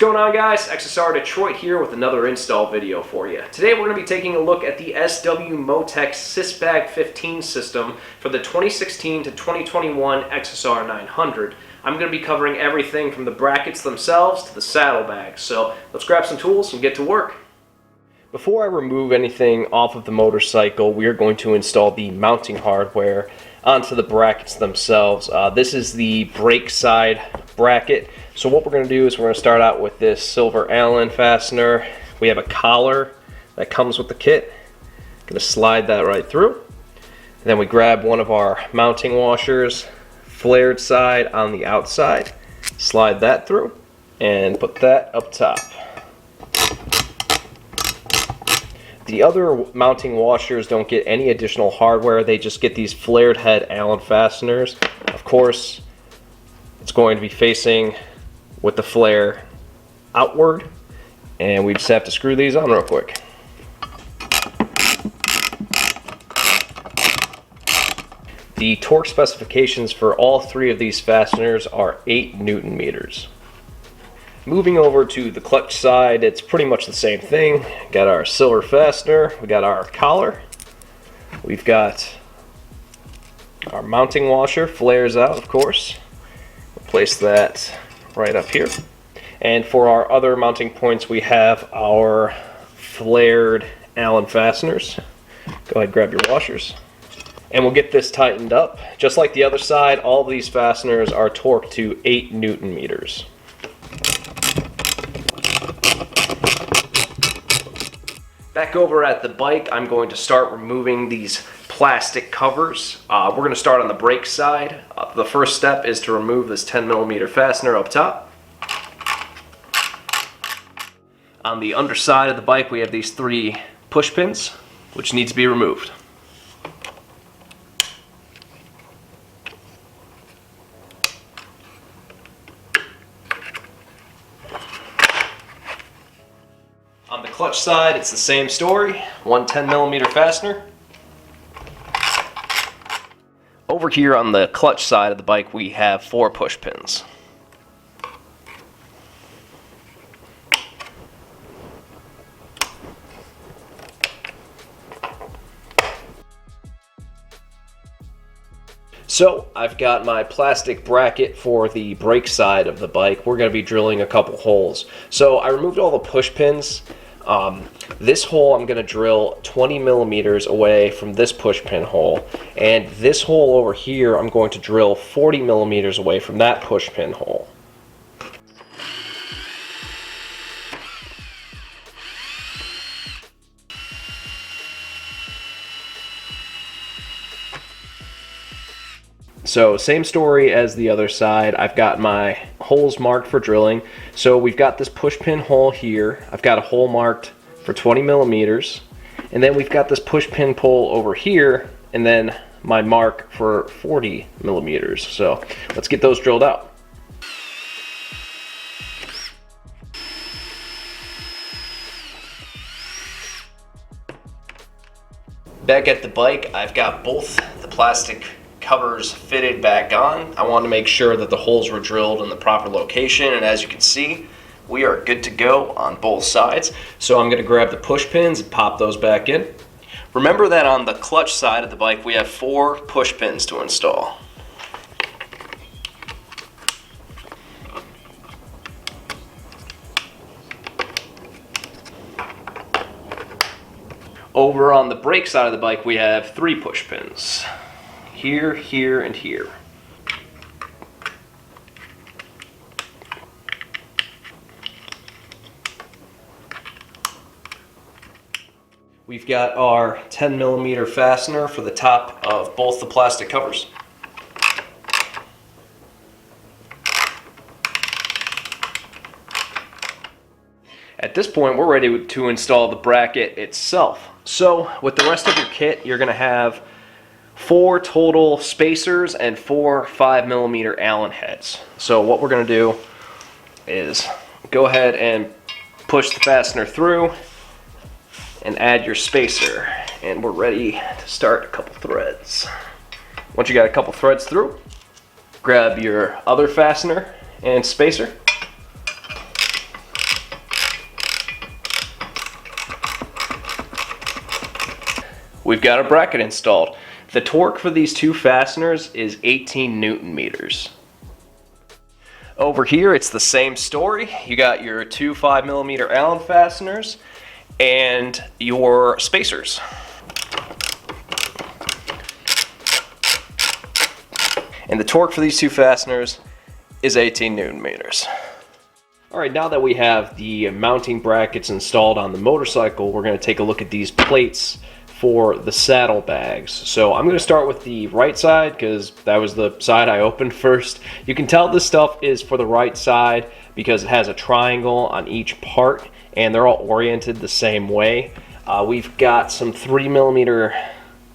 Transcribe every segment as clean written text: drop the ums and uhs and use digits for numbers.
going on, guys? XSR Detroit here with another install video for you. Today we're going to be taking a look at the Motech Sysbag15 system for the 2016 to 2021 Xsr900. I'm going to be covering everything from the brackets themselves to the saddlebags, so let's grab some tools and get to work. Before I remove anything off of the motorcycle, we are going to install the mounting hardware onto the brackets themselves. This is the brake side bracket. So what we're going to do is we're going to start out with this silver Allen fastener. We have a collar that comes with the kit. Going to slide that right through. And then we grab one of our mounting washers, flared side on the outside, slide that through, and put that up top. The other mounting washers don't get any additional hardware, they just get these flared head Allen fasteners. Of course, it's going to be facing with the flare outward, and we just have to screw these on real quick. The torque specifications for all three of these fasteners are 8 Newton meters. Moving over to the clutch side, it's pretty much the same thing. Got our silver fastener, we got our collar, we've got our mounting washer, flares out of course. We'll place that right up here. And for our other mounting points, we have our flared Allen fasteners. Go ahead, grab your washers. And we'll get this tightened up. Just like the other side, all of these fasteners are torqued to 8 Newton meters. Back over at the bike, I'm going to start removing these plastic covers. We're going to start on the brake side. The first step is to remove this 10mm fastener up top. On the underside of the bike, we have these 3 push pins, which need to be removed. On the clutch side, it's the same story. One 10mm fastener. Over here on the clutch side of the bike, we have 4 push pins. So I've got my plastic bracket for the brake side of the bike. We're going to be drilling a couple holes. So I removed all the push pins. This hole I'm going to drill 20mm away from this push pin hole, and this hole over here I'm going to drill 40mm away from that push pin hole. So same story as the other side. I've got my holes marked for drilling. So we've got this push pin hole here. I've got a hole marked for 20mm. And then we've got this push pin pole over here, and then my mark for 40mm. So let's get those drilled out. Back at the bike, I've got both the plastic covers fitted back on. I wanted to make sure that the holes were drilled in the proper location, and as you can see, we are good to go on both sides. So I'm going to grab the push pins and pop those back in. Remember that on the clutch side of the bike we have 4 push pins to install. Over on the brake side of the bike we have 3 push pins. Here, here, and here. We've got our 10mm fastener for the top of both the plastic covers. At this point, we're ready to install the bracket itself. So with the rest of your kit, you're going to have 4 total spacers and 4 5mm Allen heads. So what we're going to do is go ahead and push the fastener through and add your spacer, and we're ready to start a couple threads. Once you got a couple threads through, grab your other fastener and spacer, we've got a bracket installed. The torque for these two fasteners is 18 Newton meters. Over here, it's the same story. You got your two 5mm Allen fasteners and your spacers. And the torque for these two fasteners is 18 Newton meters. Alright, now that we have the mounting brackets installed on the motorcycle, we're going to take a look at these plates for the saddlebags. So I'm going to start with the right side because that was the side I opened first. You can tell this stuff is for the right side because it has a triangle on each part and they're all oriented the same way. We've got some 3mm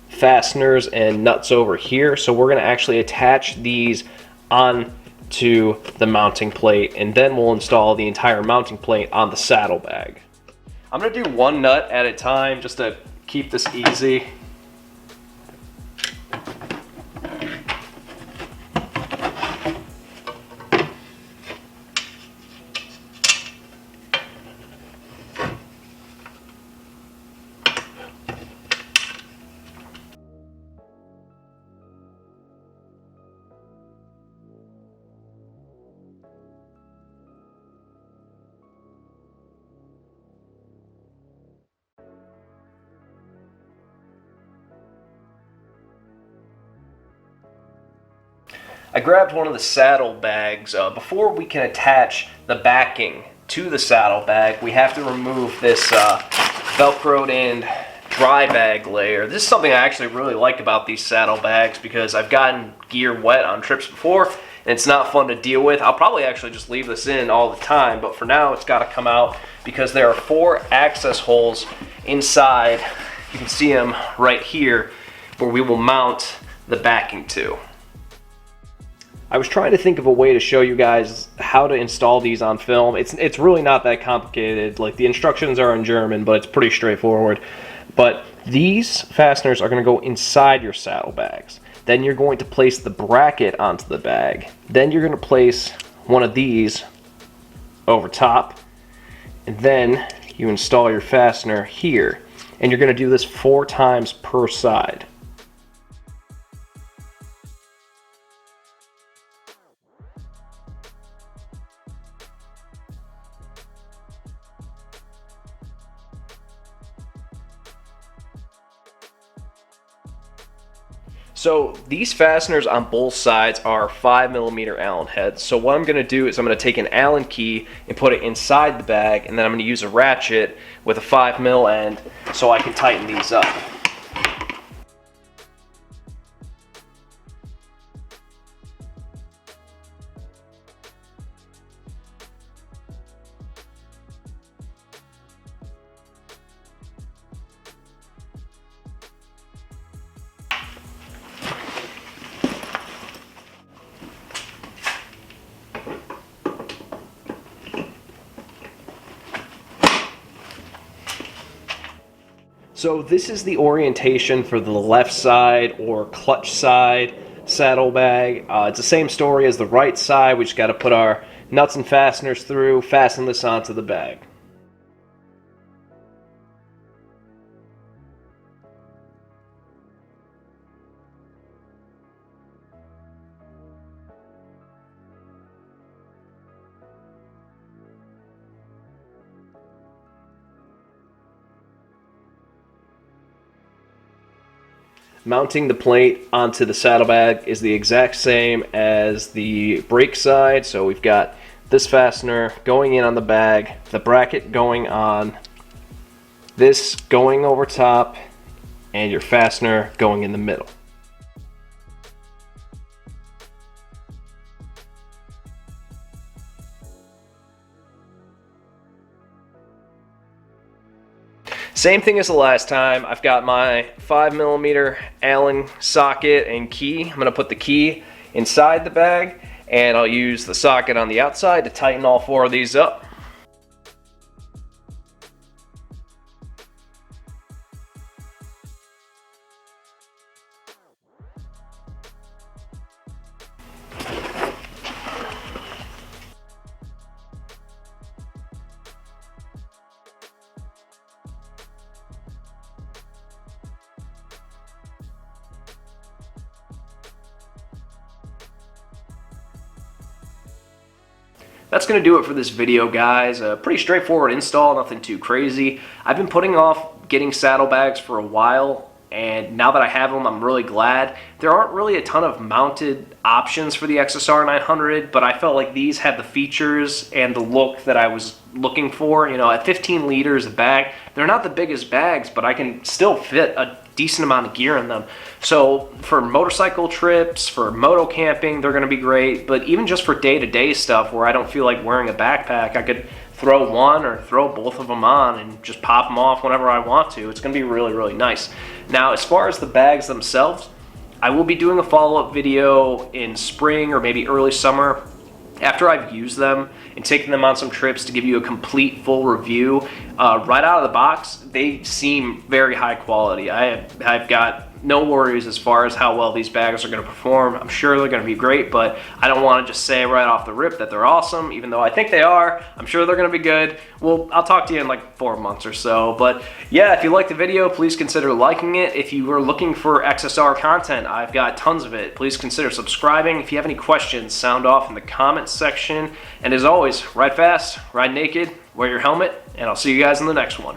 fasteners and nuts over here, so we're going to actually attach these on to the mounting plate, and then we'll install the entire mounting plate on the saddlebag. I'm going to do one nut at a time just to keep this easy. I grabbed one of the saddlebags. Before we can attach the backing to the saddlebag, we have to remove this velcroed in dry bag layer. This is something I actually really like about these saddlebags because I've gotten gear wet on trips before and it's not fun to deal with. I'll probably actually just leave this in all the time, but for now it's got to come out because there are 4 access holes inside. You can see them right here where we will mount the backing to. I was trying to think of a way to show you guys how to install these on film. It's really not that complicated. Like, the instructions are in German, but it's pretty straightforward. But these fasteners are going to go inside your saddlebags. Then you're going to place the bracket onto the bag. Then you're going to place one of these over top. And then you install your fastener here. And you're going to do this 4 times per side. So these fasteners on both sides are 5mm Allen heads. So what I'm going to do is I'm going to take an Allen key and put it inside the bag, and then I'm going to use a ratchet with a 5mm end so I can tighten these up. So this is the orientation for the left side or clutch side saddlebag. It's the same story as the right side. We just got to put our nuts and fasteners through, fasten this onto the bag. Mounting the plate onto the saddlebag is the exact same as the brake side. So we've got this fastener going in on the bag, the bracket going on, this going over top, and your fastener going in the middle. Same thing as the last time. I've got my 5mm Allen socket and key. I'm going to put the key inside the bag, and I'll use the socket on the outside to tighten all 4 of these up. that's going to do it for this video, guys. A pretty straightforward install, nothing too crazy. I've been putting off getting saddlebags for a while, and now that I have them, I'm really glad. There aren't really a ton of mounted options for the Xsr900, but I felt like these had the features and the look that I was looking for. You know, at 15 liters a bag, they're not the biggest bags, but I can still fit a decent amount of gear in them. So for motorcycle trips, for moto camping, they're going to be great. But even just for day-to-day stuff where I don't feel like wearing a backpack, I could throw one or throw both of them on and just pop them off whenever I want to. It's going to be really, really nice. Now, as far as the bags themselves, I will be doing a follow-up video in spring or maybe early summer after I've used them and taken them on some trips to give you a complete full review. Right out of the box, they seem very high quality. I've got no worries as far as how well these bags are going to perform. I'm sure they're going to be great, but I don't want to just say right off the rip that they're awesome, even though I think they are. I'm sure they're going to be good. Well, I'll talk to you in like 4 months or so. But yeah, if you liked the video, please consider liking it. If you are looking for XSR content, I've got tons of it. Please consider subscribing. If you have any questions, sound off in the comments section. And as always, ride fast, ride naked, wear your helmet, and I'll see you guys in the next one.